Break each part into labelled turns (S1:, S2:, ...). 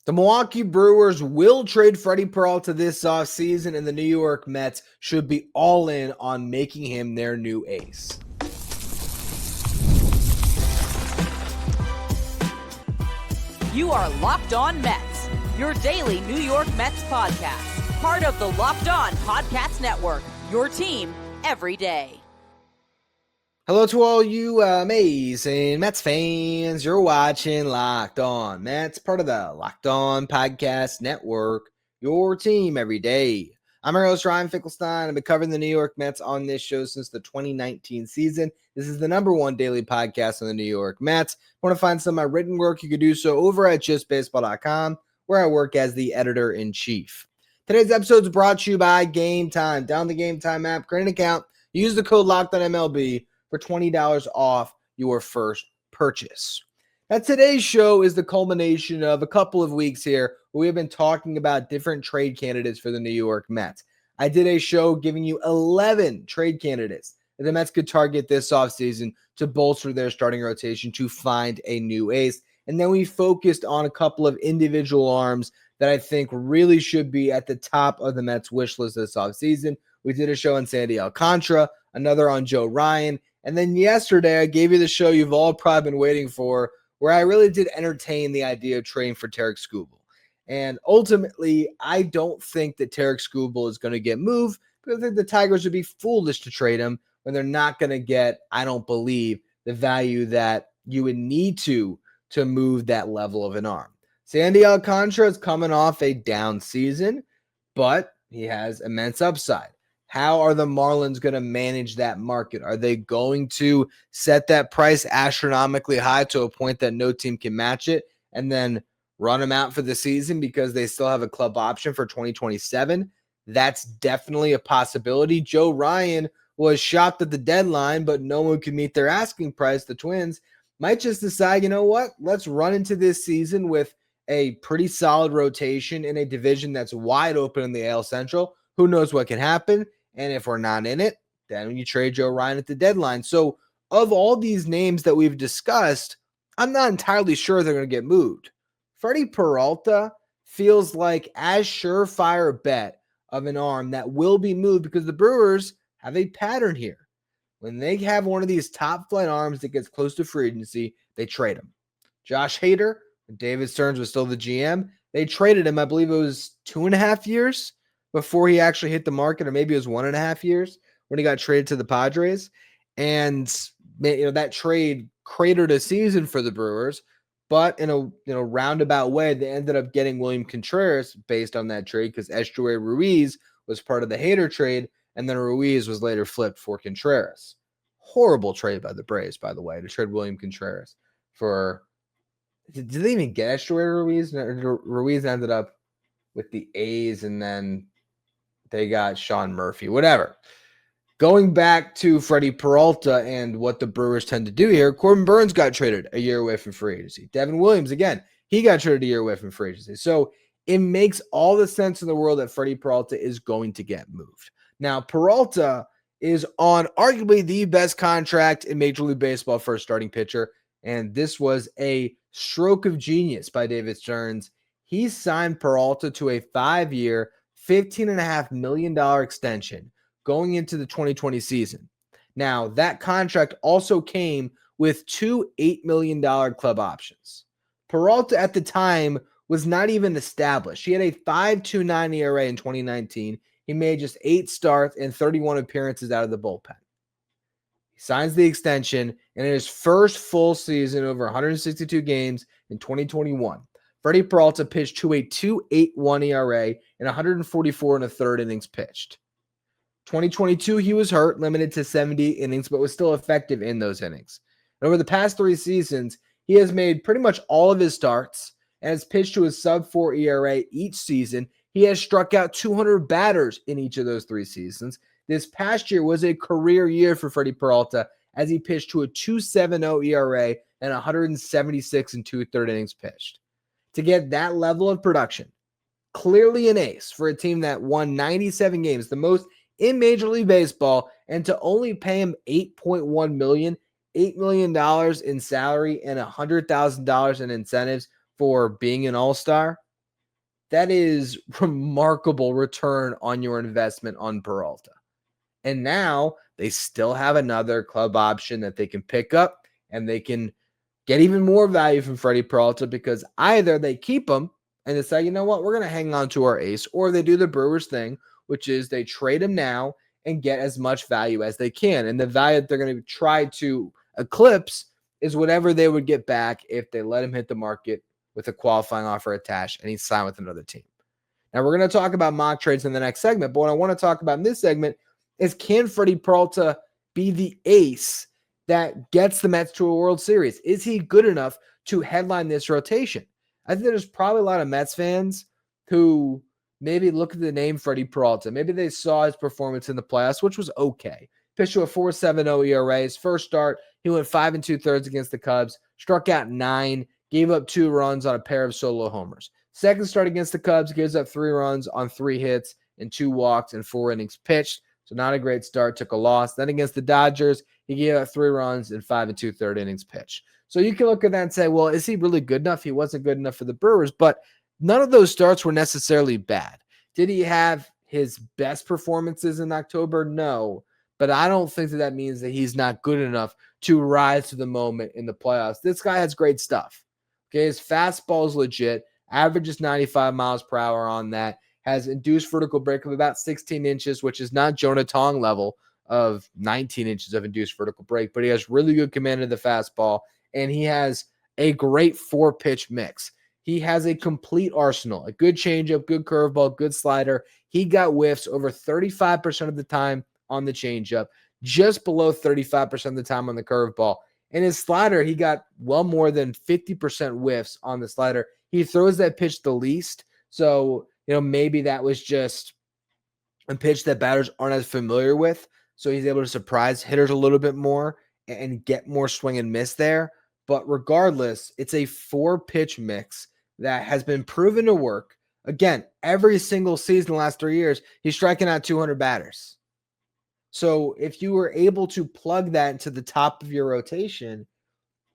S1: The Milwaukee Brewers will trade Freddy Peralta this offseason, and the New York Mets should be all in on making him their new ace.
S2: You are Locked On Mets, your daily New York Mets podcast. Part of the Locked On Podcast Network, your team every day.
S1: Hello to all you amazing Mets fans. You're watching Locked On Mets, part of the Locked On Podcast Network, your team every day. I'm your host, Ryan Finkelstein. I've been covering the New York Mets on this show since the 2019 season. This is the #1 daily podcast on the New York Mets. Want to find some of my written work? You can do so over at justbaseball.com, where I work as the editor-in-chief. Today's episode is brought to you by Game Time. Download the Game Time app, create an account, use the code LOCKEDONMLB for $20 off your first purchase. Now, today's show is the culmination of a couple of weeks here where we have been talking about different trade candidates for the New York Mets. I did a show giving you 11 trade candidates that the Mets could target this offseason to bolster their starting rotation to find a new ace. And then we focused on a couple of individual arms that I think really should be at the top of the Mets wish list this offseason. We did a show on Sandy Alcantara, another on Joe Ryan. And then yesterday, I gave you the show you've all probably been waiting for, where I really did entertain the idea of trading for Tarik Skubal. And ultimately, I don't think that Tarik Skubal is going to get moved, because I think the Tigers would be foolish to trade him when they're not going to get, I don't believe, the value that you would need to move that level of an arm. Sandy Alcantara is coming off a down season, but he has immense upside. How are the Marlins going to manage that market? Are they going to set that price astronomically high to a point that no team can match it and then run him out for the season because they still have a club option for 2027? That's definitely a possibility. Joe Ryan was shopped at the deadline, but no one could meet their asking price. The Twins might just decide, you know what? Let's run into this season with a pretty solid rotation in a division that's wide open in the AL Central. Who knows what can happen? And if we're not in it, then you trade Joe Ryan at the deadline. So of all these names that we've discussed, I'm not entirely sure they're going to get moved. Freddy Peralta feels like as surefire a bet of an arm that will be moved, because the Brewers have a pattern here. When they have one of these top flight arms that gets close to free agency, they trade him. Josh Hader, when David Stearns was still the GM, they traded him, I believe it was 2.5 years before he actually hit the market, or maybe it was 1.5 years when he got traded to the Padres. And that trade cratered a season for the Brewers, but in a roundabout way, they ended up getting William Contreras based on that trade, because Estuary Ruiz was part of the Hader trade, and then Ruiz was later flipped for Contreras. Horrible trade by the Braves, by the way, to trade William Contreras for. Did they even get Estuary Ruiz? Ruiz ended up with the A's, and then they got Sean Murphy, whatever. Going back to Freddy Peralta and what the Brewers tend to do here, Corbin Burns got traded a year away from free agency. Devin Williams, again, he got traded a year away from free agency. So it makes all the sense in the world that Freddy Peralta is going to get moved. Now, Peralta is on arguably the best contract in Major League Baseball for a starting pitcher, and this was a stroke of genius by David Stearns. He signed Peralta to a 5-year, $15.5 million extension going into the 2020 season. Now, that contract also came with 2 $8 million club options. Peralta at the time was not even established. He had a 5.29 ERA in 2019. He made just 8 starts and 31 appearances out of the bullpen. He signs the extension, and in his first full season, over 162 games in 2021, Freddy Peralta pitched to a 2.81 ERA and 144 1/3 innings pitched. 2022, he was hurt, limited to 70 innings, but was still effective in those innings. And over the past 3 seasons, he has made pretty much all of his starts and has pitched to a sub-4 ERA each season. He has struck out 200 batters in each of those 3 seasons. This past year was a career year for Freddy Peralta, as he pitched to a 2.70 ERA and 176 2/3 innings pitched. To get that level of production, clearly an ace for a team that won 97 games, the most in Major League Baseball, and to only pay him $8.1 million, $8 million in salary and $100,000 in incentives for being an all-star, That is remarkable return on your investment on Peralta. And now they still have another club option that they can pick up, and they can get even more value from Freddy Peralta because either they keep him and decide, you know what, we're going to hang on to our ace, or they do the Brewers thing, which is they trade him now and get as much value as they can. And the value that they're going to try to eclipse is whatever they would get back if they let him hit the market with a qualifying offer attached and he signed with another team. Now, we're going to talk about mock trades in the next segment, but what I want to talk about in this segment is, can Freddy Peralta be the ace that gets the Mets to a World Series? Is he good enough to headline this rotation? I think there's probably a lot of Mets fans who maybe look at the name Freddy Peralta. Maybe they saw his performance in the playoffs, which was okay. Pitched to a 4.70 ERA. His first start, he went 5 2/3 against the Cubs, struck out 9, gave up 2 runs on a pair of solo homers. Second start against the Cubs, gives up 3 runs on 3 hits and 2 walks and 4 innings pitched. So not a great start, took a loss. Then against the Dodgers, he gave up 3 runs and 5 2/3 innings pitched. So you can look at that and say, well, is he really good enough? He wasn't good enough for the Brewers, but none of those starts were necessarily bad. Did he have his best performances in October? No, but I don't think that means that he's not good enough to rise to the moment in the playoffs. This guy has great stuff. Okay, his fastball is legit, averages 95 miles per hour on that, has induced vertical break of about 16 inches, which is not Jonah Tong level of 19 inches of induced vertical break, but he has really good command of the fastball, and he has a great 4-pitch mix. He has a complete arsenal, a good changeup, good curveball, good slider. He got whiffs over 35% of the time on the changeup, just below 35% of the time on the curveball. And his slider, he got well more than 50% whiffs on the slider. He throws that pitch the least. So, maybe that was just a pitch that batters aren't as familiar with. So he's able to surprise hitters a little bit more and get more swing and miss there. But regardless, it's a 4-pitch mix that has been proven to work. Again, every single season the last 3 years, he's striking out 200 batters. So if you were able to plug that into the top of your rotation,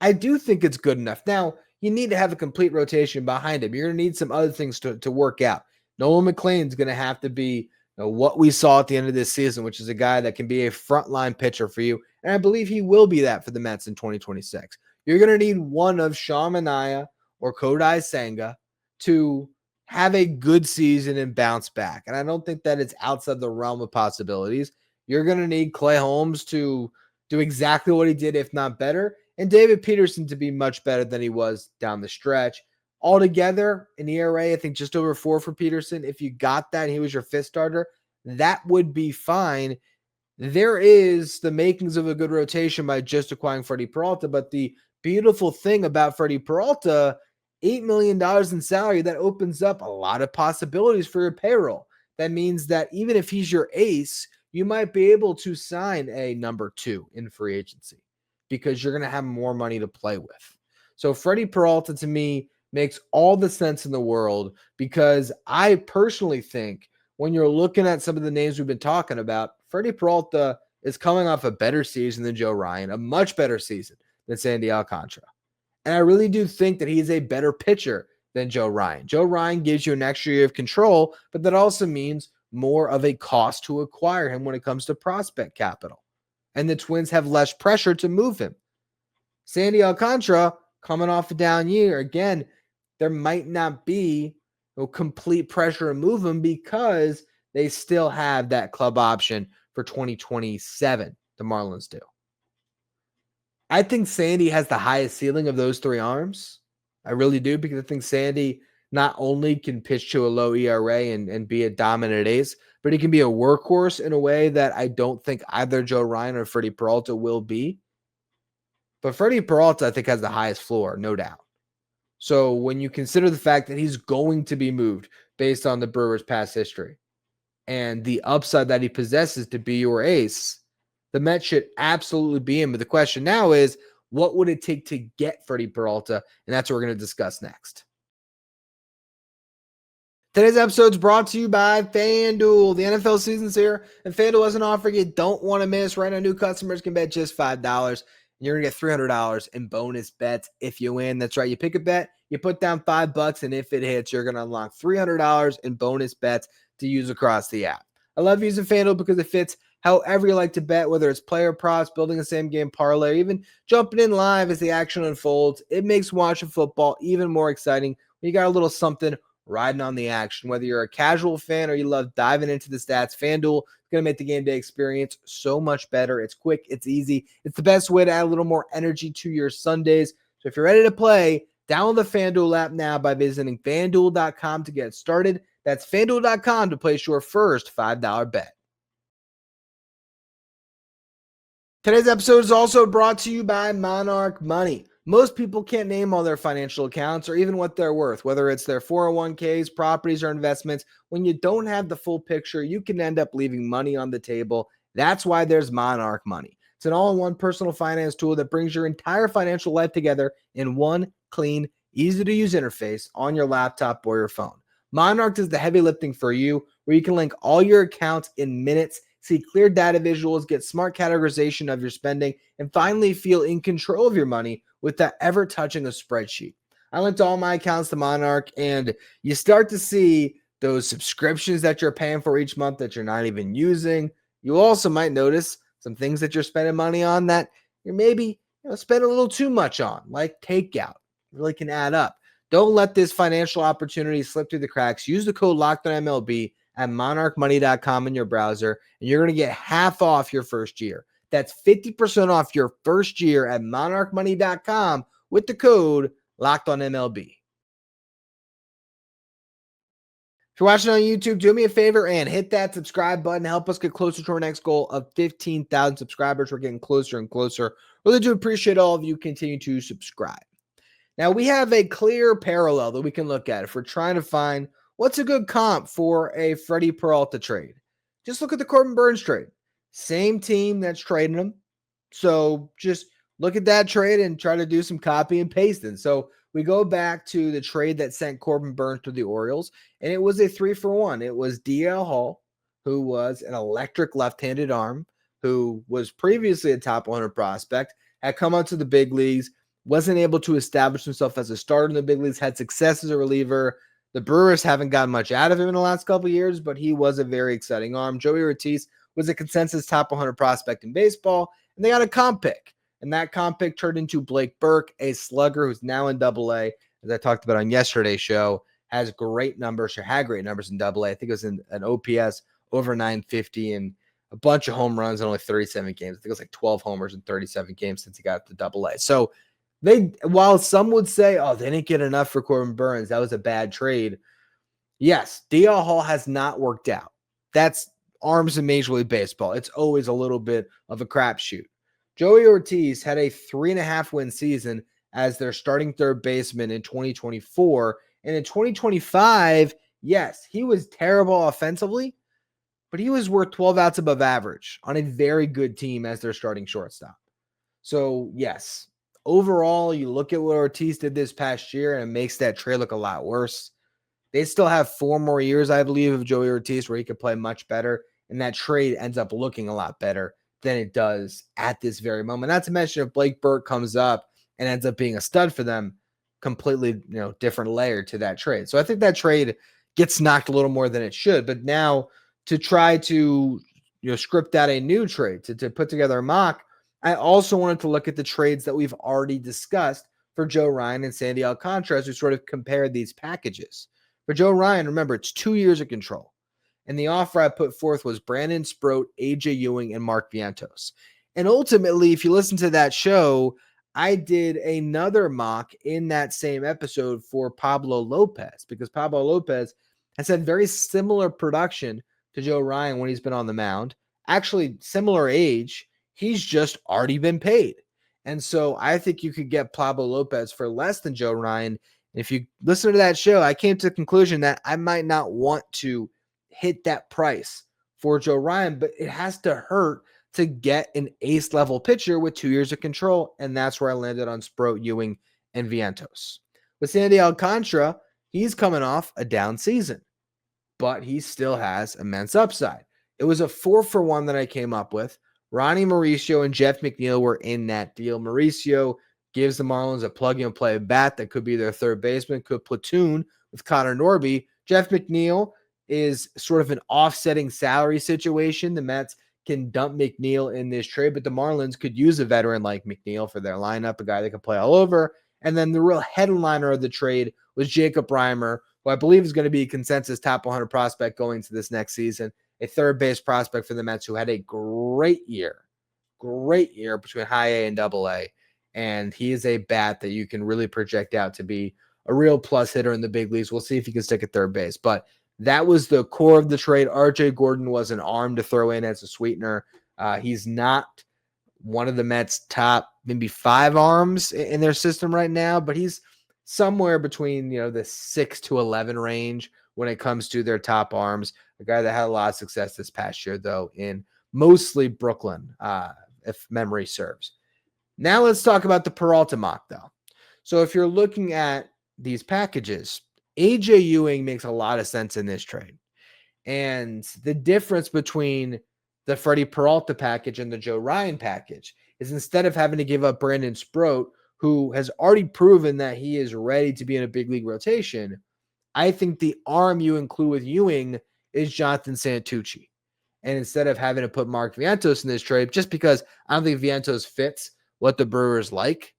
S1: I do think it's good enough. Now, you need to have a complete rotation behind him. You're going to need some other things to work out. Nolan McLean's going to have to be what we saw at the end of this season, which is a guy that can be a frontline pitcher for you. And I believe he will be that for the Mets in 2026. You're going to need one of Sean Manaea or Kodai Senga to have a good season and bounce back. And I don't think that it's outside the realm of possibilities. You're going to need Clay Holmes to do exactly what he did, if not better, and David Peterson to be much better than he was down the stretch. Altogether, an ERA, I think just over 4 for Peterson. If you got that and he was your 5th starter, that would be fine. There is the makings of a good rotation by just acquiring Freddy Peralta, but the beautiful thing about Freddy Peralta, $8 million in salary, that opens up a lot of possibilities for your payroll. That means that even if he's your ace, you might be able to sign a number 2 in free agency because you're going to have more money to play with. So Freddy Peralta, to me, makes all the sense in the world, because I personally think when you're looking at some of the names we've been talking about, Freddy Peralta is coming off a better season than Joe Ryan, a much better season than Sandy Alcantara. And I really do think that he's a better pitcher than Joe Ryan. Joe Ryan gives you an extra year of control, but that also means more of a cost to acquire him when it comes to prospect capital. And the Twins have less pressure to move him. Sandy Alcantara, coming off a down year, again, there might not be complete pressure to move him because they still have that club option for 2027, the Marlins do. I think Sandy has the highest ceiling of those 3 arms. I really do, because I think Sandy not only can pitch to a low ERA and be a dominant ace, but he can be a workhorse in a way that I don't think either Joe Ryan or Freddy Peralta will be. But Freddy Peralta, I think, has the highest floor, no doubt. So when you consider the fact that he's going to be moved based on the Brewers' past history and the upside that he possesses to be your ace, the Mets should absolutely be in. But the question now is, what would it take to get Freddy Peralta? And that's what we're going to discuss next. Today's episode is brought to you by FanDuel. The NFL season's here, and FanDuel has an offer you don't want to miss. Right now, new customers can bet just $5 You're going to get $300 in bonus bets if you win. That's right. You pick a bet, you put down $5, and if it hits, you're going to unlock $300 in bonus bets to use across the app. I love using FanDuel because it fits however you like to bet, whether it's player props, building a same game parlay, or even jumping in live as the action unfolds. It makes watching football even more exciting when you got a little something riding on the action. Whether you're a casual fan or you love diving into the stats, FanDuel is going to make the game day experience so much better. It's quick, it's easy. It's the best way to add a little more energy to your Sundays. So if you're ready to play, download the FanDuel app now by visiting FanDuel.com to get started. That's FanDuel.com to place your first $5 bet. Today's episode is also brought to you by Monarch Money. Most people can't name all their financial accounts or even what they're worth, whether it's their 401ks, properties, or investments. When you don't have the full picture, you can end up leaving money on the table. That's why there's Monarch Money. It's an all-in-one personal finance tool that brings your entire financial life together in one clean, easy-to-use interface on your laptop or your phone. Monarch does the heavy lifting for you, where you can link all your accounts in minutes, see clear data visuals, get smart categorization of your spending, and finally feel in control of your money without ever touching a spreadsheet. I linked all my accounts to Monarch, and you start to see those subscriptions that you're paying for each month that you're not even using. You also might notice some things that you're spending money on that you're maybe spend a little too much on, like takeout. It really can add up. Don't let this financial opportunity slip through the cracks. Use the code LOCKEDONMLB at monarchmoney.com in your browser, and you're going to get half off your first year. That's 50% off your first year at monarchmoney.com with the code LOCKEDONMLB. If you're watching on YouTube, do me a favor and hit that subscribe button. Help us get closer to our next goal of 15,000 subscribers. We're getting closer and closer. Really do appreciate all of you continue to subscribe. Now, we have a clear parallel that we can look at if we're trying to find what's a good comp for a Freddy Peralta trade. Just look at the Corbin Burnes trade. Same team that's trading him. So just look at that trade and try to do some copy and pasting. So we go back to the trade that sent Corbin Burnes to the Orioles, and it was a 3-for-1. It was DL Hall, who was an electric left-handed arm, who was previously a top 100 prospect, had come out to the big leagues, wasn't able to establish himself as a starter in the big leagues, had success as a reliever. The Brewers haven't gotten much out of him in the last couple of years, but he was a very exciting arm. Joey Ortiz was a consensus top 100 prospect in baseball, and they got a comp pick. And that comp pick turned into Blake Burke, a slugger who's now in AA, as I talked about on yesterday's show, has great numbers, or had great numbers in AA. I think it was in an OPS over 950 and a bunch of home runs in only 37 games. I think it was like 12 homers in 37 games since he got to AA. So while some would say, oh, they didn't get enough for Corbin Burnes, that was a bad trade. Yes, DL Hall has not worked out. That's arms in Major League Baseball. It's always a little bit of a crapshoot. Joey Ortiz had a 3.5 win season as their starting third baseman in 2024. And in 2025, yes, he was terrible offensively, but he was worth 12 outs above average on a very good team as their starting shortstop. So, yes, overall, you look at what Ortiz did this past year, and it makes that trade look a lot worse. They still have 4 more years, I believe, of Joey Ortiz where he could play much better, and that trade ends up looking a lot better than it does at this very moment. Not to mention if Blake Burke comes up and ends up being a stud for them, completely different layer to that trade. So I think that trade gets knocked a little more than it should. But now to try to script out a new trade, to put together a mock, I also wanted to look at the trades that we've already discussed for Joe Ryan and Sandy Alcantara as we sort of compared these packages. For Joe Ryan, remember, it's 2 years of control. And the offer I put forth was Brandon Sproat, AJ Ewing, and Mark Vientos. And ultimately, if you listen to that show, I did another mock in that same episode for Pablo Lopez, because Pablo Lopez has had very similar production to Joe Ryan when he's been on the mound. Actually, similar age. He's just already been paid. And so I think you could get Pablo Lopez for less than Joe Ryan. And if you listen to that show, I came to the conclusion that I might not want to hit that price for Joe Ryan, but it has to hurt to get an ace level pitcher with 2 years of control. And that's where I landed on Sproat, Ewing, and Vientos. With Sandy Alcantara, he's coming off a down season, but he still has immense upside. It was a 4-for-1 that I came up with. Ronnie Mauricio and Jeff McNeil were in that deal. Mauricio gives the Marlins a plug-and-play bat that could be their third baseman, could platoon with Connor Norby. Jeff McNeil is sort of an offsetting salary situation. The Mets can dump McNeil in this trade, but the Marlins could use a veteran like McNeil for their lineup, a guy that can play all over. And then the real headliner of the trade was Jacob Reimer, who I believe is going to be a consensus top 100 prospect going into this next season, a third base prospect for the Mets who had a great year between high A and double A. And he is a bat that you can really project out to be a real plus hitter in the big leagues. We'll see if he can stick at third base. But that was the core of the trade. RJ Gordon was an arm to throw in as a sweetener. He's not one of the Mets' top maybe 5 arms in their system right now, but he's somewhere between the 6 to 11 range when it comes to their top arms. A guy that had a lot of success this past year, though, in mostly Brooklyn, if memory serves. Now let's talk about the Peralta mock, though. So if you're looking at these packages, AJ Ewing makes a lot of sense in this trade. And the difference between the Freddy Peralta package and the Joe Ryan package is instead of having to give up Brandon Sproat, who has already proven that he is ready to be in a big league rotation, I think the arm you include with Ewing is Jonathan Santucci. And instead of having to put Mark Vientos in this trade, just because I don't think Vientos fits what the Brewers like,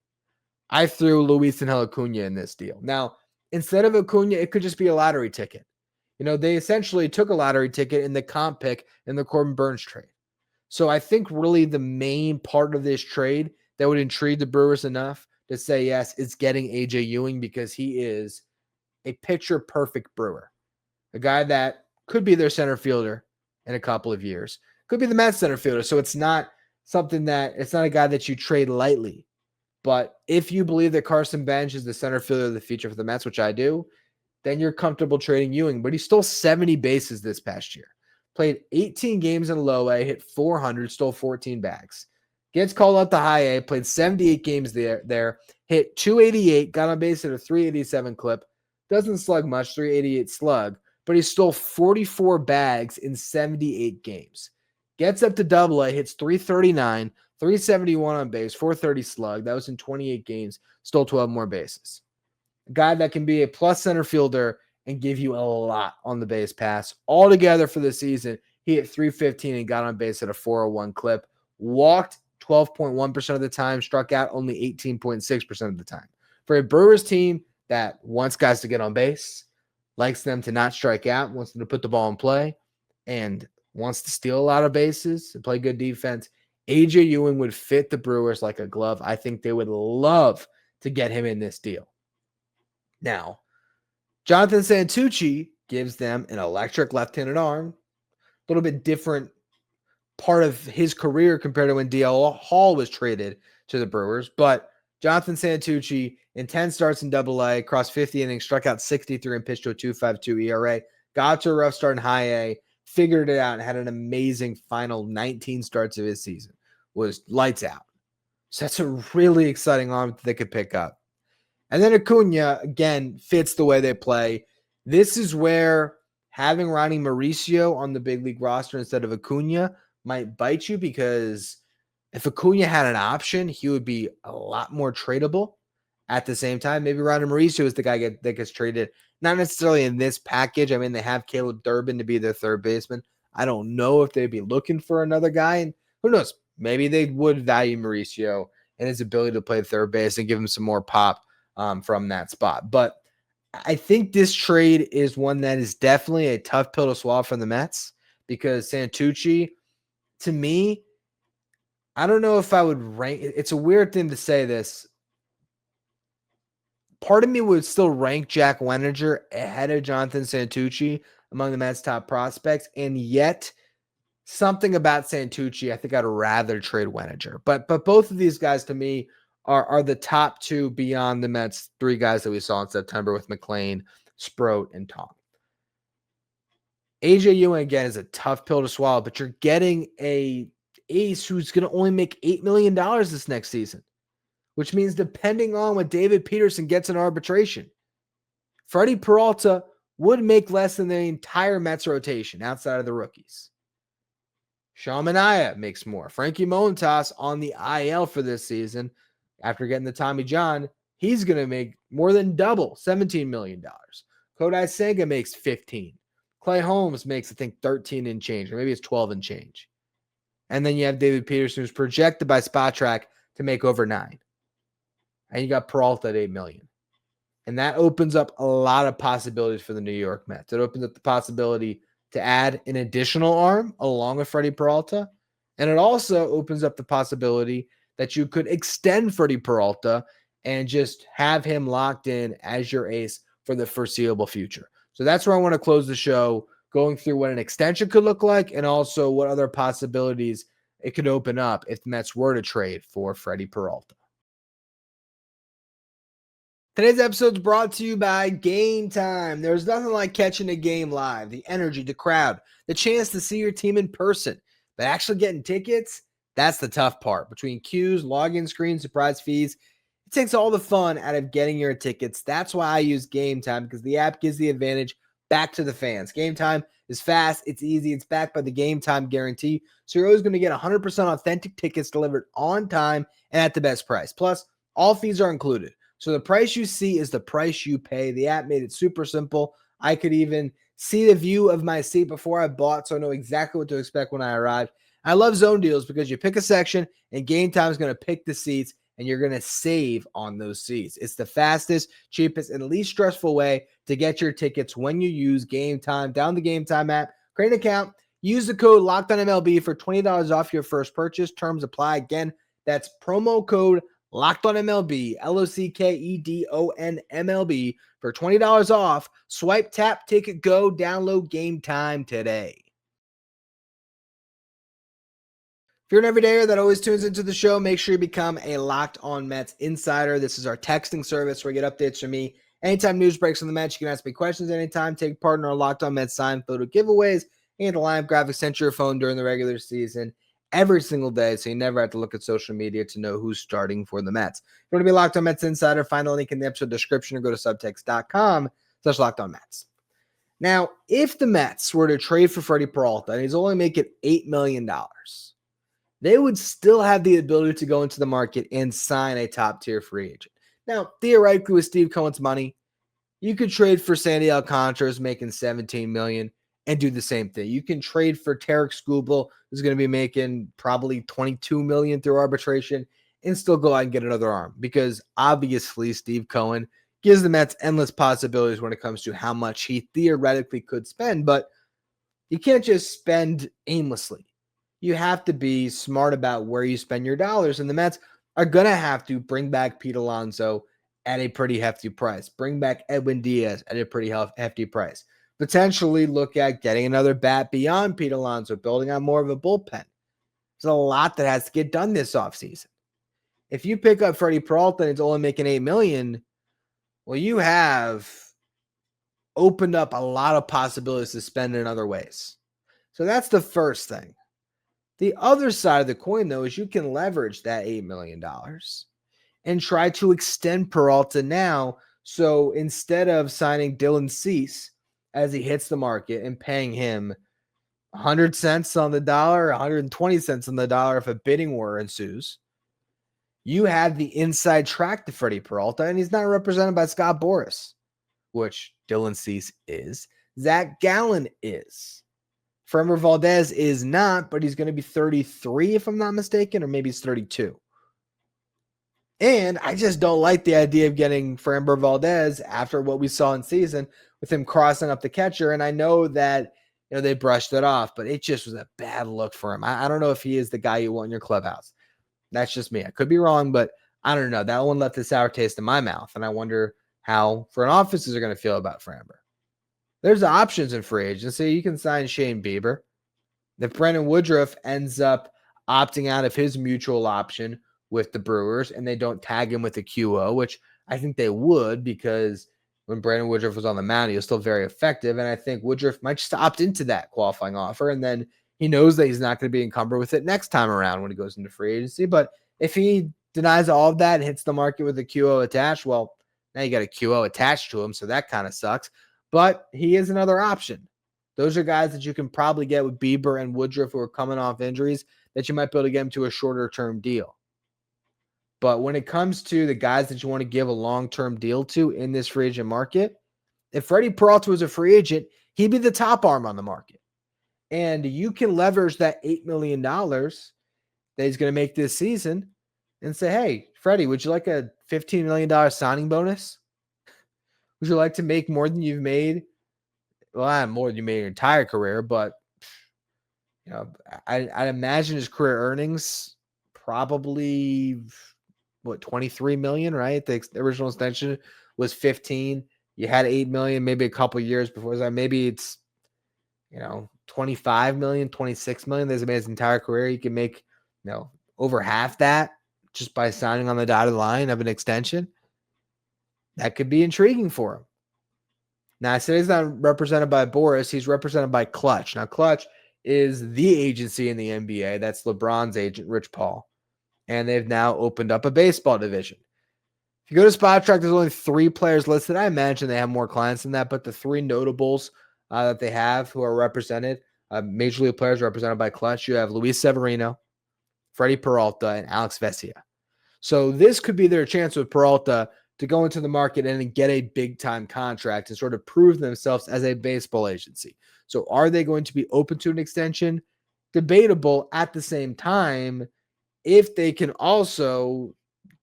S1: I threw Luis Angel Acuna in this deal. Now, instead of Acuna, it could just be a lottery ticket. They essentially took a lottery ticket in the comp pick in the Corbin Burns trade. So I think really the main part of this trade that would intrigue the Brewers enough to say yes is getting AJ Ewing, because he is a picture-perfect Brewer. A guy that could be their center fielder in a couple of years. Could be the Mets center fielder. So it's not a guy that you trade lightly. But if you believe that Carson Bench is the center fielder of the future for the Mets, which I do, then you're comfortable trading Ewing. But he stole 70 bases this past year. Played 18 games in low A, hit 400, stole 14 bags. Gets called out to high A, played 78 games there, hit 288, got on base at a 387 clip. Doesn't slug much, 388 slug, but he stole 44 bags in 78 games. Gets up to double A, hits 339, 371 on base, 430 slug. That was in 28 games, stole 12 more bases. A guy that can be a plus center fielder and give you a lot on the base pass. Altogether for the season, he hit 315 and got on base at a 401 clip. Walked 12.1% of the time, struck out only 18.6% of the time. For a Brewers team that wants guys to get on base, likes them to not strike out, wants them to put the ball in play, and wants to steal a lot of bases and play good defense, AJ Ewing would fit the Brewers like a glove. I think they would love to get him in this deal. Now, Jonathan Santucci gives them an electric left-handed arm, a little bit different part of his career compared to when DL Hall was traded to the Brewers. But Jonathan Santucci, in 10 starts in Double-A, crossed 50 innings, struck out 63 and pitched to a 2.52 ERA, got to a rough start in High A, figured it out, and had an amazing final 19 starts of his season. Was lights out. So that's a really exciting arm that they could pick up. And then Acuna, again, fits the way they play. This is where having Ronnie Mauricio on the big league roster instead of Acuna might bite you, because if Acuna had an option, he would be a lot more tradable. At the same time, maybe Ronnie Mauricio is the guy that gets traded, not necessarily in this package. I mean, they have Caleb Durbin to be their third baseman. I don't know if they'd be looking for another guy, and who knows? Maybe they would value Mauricio and his ability to play third base and give him some more pop from that spot. But I think this trade is one that is definitely a tough pill to swallow for the Mets, because Santucci, to me, I don't know if I would rank. It's a weird thing to say this. Part of me would still rank Jack Weninger ahead of Jonathan Santucci among the Mets' top prospects, and yet something about Santucci, I think I'd rather trade Weninger. But both of these guys, to me, are the top two beyond the Mets' 3 guys that we saw in September with McLean, Sproat, and Tom. AJ Ewing, again, is a tough pill to swallow, but you're getting a ace who's going to only make $8 million this next season, which means depending on what David Peterson gets in arbitration, Freddy Peralta would make less than the entire Mets rotation outside of the rookies. Sean Manaea makes more. Frankie Montas on the IL for this season after getting the Tommy John. He's going to make more than double, $17 million. Kodai Senga makes 15. Clay Holmes makes, I think, 13 and change, or maybe it's 12 and change. And then you have David Peterson, who's projected by Spotrac to make over 9. And you got Peralta at $8 million. And that opens up a lot of possibilities for the New York Mets. It opens up the possibility to add an additional arm along with Freddy Peralta. And it also opens up the possibility that you could extend Freddy Peralta and just have him locked in as your ace for the foreseeable future. So that's where I want to close the show, going through what an extension could look like and also what other possibilities it could open up if the Mets were to trade for Freddy Peralta. Today's episode is brought to you by Game Time. There's nothing like catching a game live. The energy, the crowd, the chance to see your team in person. But actually getting tickets, that's the tough part. Between queues, login screens, surprise fees, it takes all the fun out of getting your tickets. That's why I use Game Time, because the app gives the advantage back to the fans. Game Time is fast, it's easy, it's backed by the Game Time guarantee. So you're always going to get 100% authentic tickets delivered on time and at the best price. Plus, all fees are included. So the price you see is the price you pay. The app made it super simple. I could even see the view of my seat before I bought, so I know exactly what to expect when I arrive. I love zone deals because you pick a section and Game Time is going to pick the seats and you're going to save on those seats. It's the fastest, cheapest, and least stressful way to get your tickets when you use Game Time. Down the Game Time app, create an account, use the code LOCKEDONMLB for $20 off your first purchase. Terms apply. Again, that's promo code Locked on MLB, LOCKEDON MLB for $20 off. Swipe, tap, ticket, go, download Game Time today. If you're an everydayer that always tunes into the show, make sure you become a Locked On Mets insider. This is our texting service where you get updates from me. Anytime news breaks on the Mets, you can ask me questions anytime. Take part in our Locked On Mets signed photo giveaways and the live graphics sent to your phone during the regular season every single day, so you never have to look at social media to know who's starting for the Mets. If you want to be Locked On Mets Insider, find the link in the episode description or go to subtext.com/LockedOnMets. Now, if the Mets were to trade for Freddy Peralta and he's only making $8 million, they would still have the ability to go into the market and sign a top-tier free agent. Now, theoretically, with Steve Cohen's money, you could trade for Sandy Alcantara, making $17 million, and do the same thing. You can trade for Tarek Skubal, who's going to be making probably $22 million through arbitration, and still go out and get another arm, because obviously Steve Cohen gives the Mets endless possibilities when it comes to how much he theoretically could spend, but you can't just spend aimlessly. You have to be smart about where you spend your dollars, and the Mets are going to have to bring back Pete Alonso at a pretty hefty price, bring back Edwin Diaz at a pretty hefty price. Potentially look at getting another bat beyond Pete Alonso, building on more of a bullpen. There's a lot that has to get done this offseason. If you pick up Freddy Peralta and it's only making $8 million, well, you have opened up a lot of possibilities to spend in other ways. So that's the first thing. The other side of the coin, though, is you can leverage that $8 million and try to extend Peralta now. So instead of signing Dylan Cease as he hits the market and paying him 100 cents on the dollar, 120 cents on the dollar if a bidding war ensues, you have the inside track to Freddy Peralta, and he's not represented by Scott Boras, which Dylan Cease is. Zach Gallen is. Framber Valdez is not, but he's going to be 33 if I'm not mistaken, or maybe he's 32. And I just don't like the idea of getting Framber Valdez after what we saw in season with him crossing up the catcher. And I know that they brushed it off, but it just was a bad look for him. I don't know if he is the guy you want in your clubhouse. That's just me. I could be wrong, but I don't know. That one left a sour taste in my mouth. And I wonder how front offices are going to feel about Framber. There's options in free agency. You can sign Shane Bieber. If Brandon Woodruff ends up opting out of his mutual option with the Brewers and they don't tag him with a QO, which I think they would, because when Brandon Woodruff was on the mound, he was still very effective. And I think Woodruff might just opt into that qualifying offer. And then he knows that he's not going to be encumbered with it next time around when he goes into free agency. But if he denies all of that and hits the market with a QO attached, well, now you got a QO attached to him. So that kind of sucks. But he is another option. Those are guys that you can probably get with Bieber and Woodruff who are coming off injuries that you might be able to get them to a shorter-term deal. But when it comes to the guys that you want to give a long-term deal to in this free agent market, if Freddy Peralta was a free agent, he'd be the top arm on the market. And you can leverage that $8 million that he's going to make this season and say, hey, Freddie, would you like a $15 million signing bonus? Would you like to make more than you've made? Well, not more than you made your entire career, but I'd imagine his career earnings probably, 23 million, right? The original extension was 15. You had 8 million, maybe a couple years before that. Maybe it's, 25 million, 26 million. There's made his entire career. You can make, over half that just by signing on the dotted line of an extension. That could be intriguing for him. Now, I said he's not represented by Boris. He's represented by Clutch. Now, Clutch is the agency in the NBA. That's LeBron's agent, Rich Paul. And they've now opened up a baseball division. If you go to Spot Track, there's only 3 players listed. I imagine they have more clients than that, but the 3 notables that they have who are represented, major league players represented by Clutch, you have Luis Severino, Freddy Peralta, and Alex Vesia. So this could be their chance with Peralta to go into the market and get a big-time contract and sort of prove themselves as a baseball agency. So are they going to be open to an extension? Debatable. At the same time, if they can also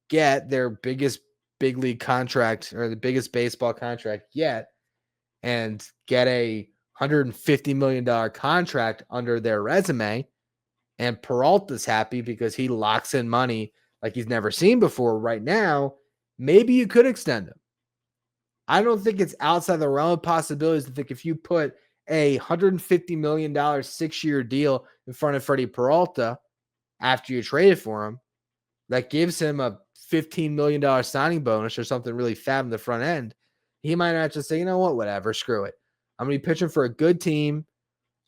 S1: get their biggest big league contract or the biggest baseball contract yet and get a $150 million contract under their resume, and Peralta's happy because he locks in money like he's never seen before right now, maybe you could extend him. I don't think it's outside the realm of possibilities to think if you put a $150 million 6-year deal in front of Freddy Peralta after you traded for him, that gives him a $15 million signing bonus or something really fab in the front end, he might not just say, you know what, whatever, screw it. I'm going to be pitching for a good team.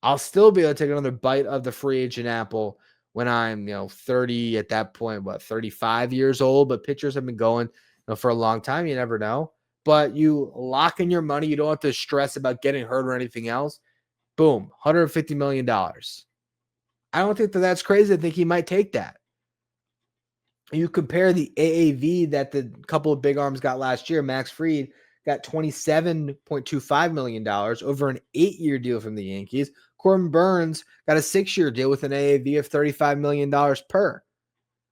S1: I'll still be able to take another bite of the free agent apple when I'm, 30 at that point, 35 years old. But pitchers have been going for a long time. You never know. But you lock in your money. You don't have to stress about getting hurt or anything else. Boom, $150 million. I don't think that's crazy. I think he might take that. You compare the AAV that the couple of big arms got last year. Max Fried got $27.25 million over an 8-year deal from the Yankees. Corbin Burns got a 6-year deal with an AAV of $35 million per.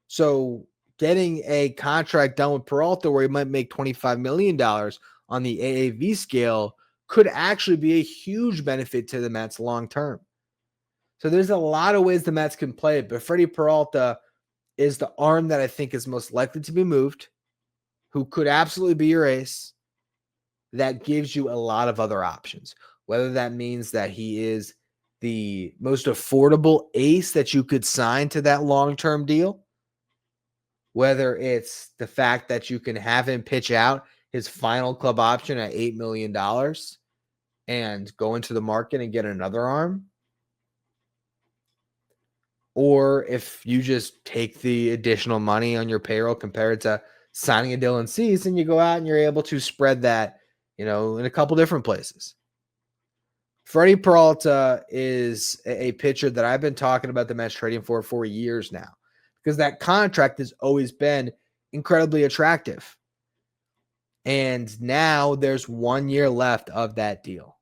S1: So getting a contract done with Peralta where he might make $25 million on the AAV scale could actually be a huge benefit to the Mets long term. So there's a lot of ways the Mets can play it, but Freddy Peralta is the arm that I think is most likely to be moved, who could absolutely be your ace. That gives you a lot of other options, whether that means that he is the most affordable ace that you could sign to that long-term deal, whether it's the fact that you can have him pitch out his final club option at $8 million and go into the market and get another arm, or if you just take the additional money on your payroll compared to signing a Dylan Cease and you go out and you're able to spread that, in a couple different places. Freddy Peralta is a pitcher that I've been talking about the Mets trading for years now, because that contract has always been incredibly attractive. And now there's 1 year left of that deal.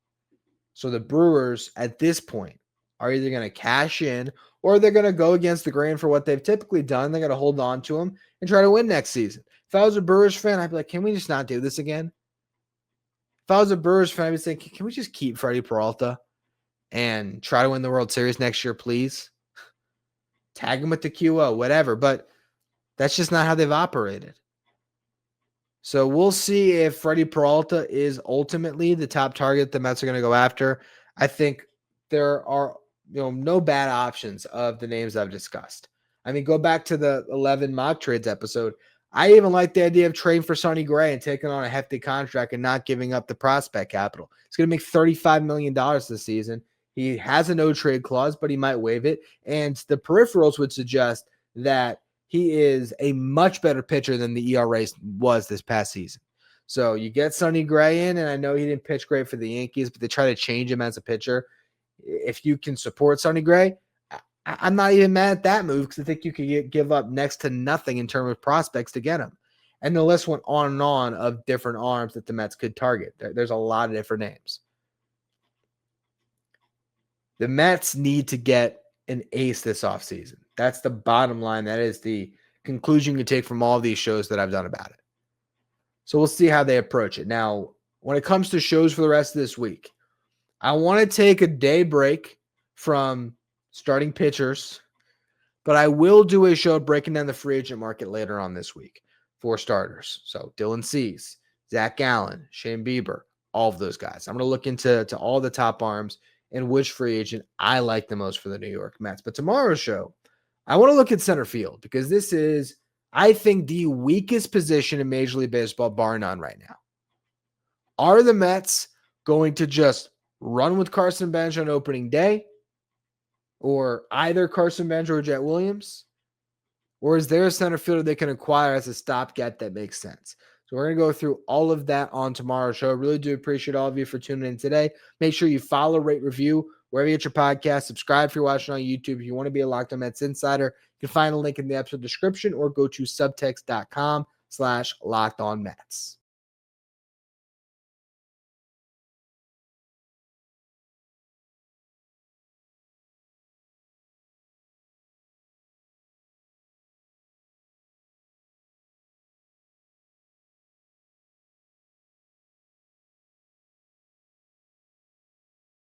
S1: So the Brewers at this point are either going to cash in or they're going to go against the grain for what they've typically done. They're going to hold on to him and try to win next season. If I was a Brewers fan, I'd be like, can we just not do this again? If I was a Brewers fan, I would say, can we just keep Freddy Peralta and try to win the World Series next year, please? Tag him with the QO, whatever. But that's just not how they've operated. So we'll see if Freddy Peralta is ultimately the top target the Mets are going to go after. I think there are no bad options of the names I've discussed. I mean, go back to the 11 mock trades episode. I even like the idea of trading for Sonny Gray and taking on a hefty contract and not giving up the prospect capital. He's going to make $35 million this season. He has a no-trade clause, but he might waive it. And the peripherals would suggest that he is a much better pitcher than the ERA was this past season. So you get Sonny Gray in, and I know he didn't pitch great for the Yankees, but they try to change him as a pitcher. if you can support Sonny Gray, I'm not even mad at that move because I think you could give up next to nothing in terms of prospects to get him. And the list went on and on of different arms that the Mets could target. There's a lot of different names. The Mets need to get an ace this offseason. That's the bottom line. That is the conclusion you take from all of these shows that I've done about it. So we'll see how they approach it. Now, when it comes to shows for the rest of this week, I want to take a day break from starting pitchers, but I will do a show breaking down the free agent market later on this week for starters. So Dylan Cease, Zach Gallen, Shane Bieber, all of those guys. I'm going to look into all the top arms and which free agent I like the most for the New York Mets. But tomorrow's show, I want to look at center field because this is, I think, the weakest position in Major League Baseball, bar none right now. Are the Mets going to just run with Carson Bench on opening day, or either Carson Bench or Jet Williams? Or is there a center fielder they can acquire as a stopgap that makes sense? So we're going to go through all of that on tomorrow's show. I really do appreciate all of you for tuning in today. Make sure you follow, rate, review wherever you get your podcast. Subscribe if you're watching on YouTube. If you want to be a Locked On Mets insider, you can find a link in the episode description or go to subtext.com/LockedOnMets.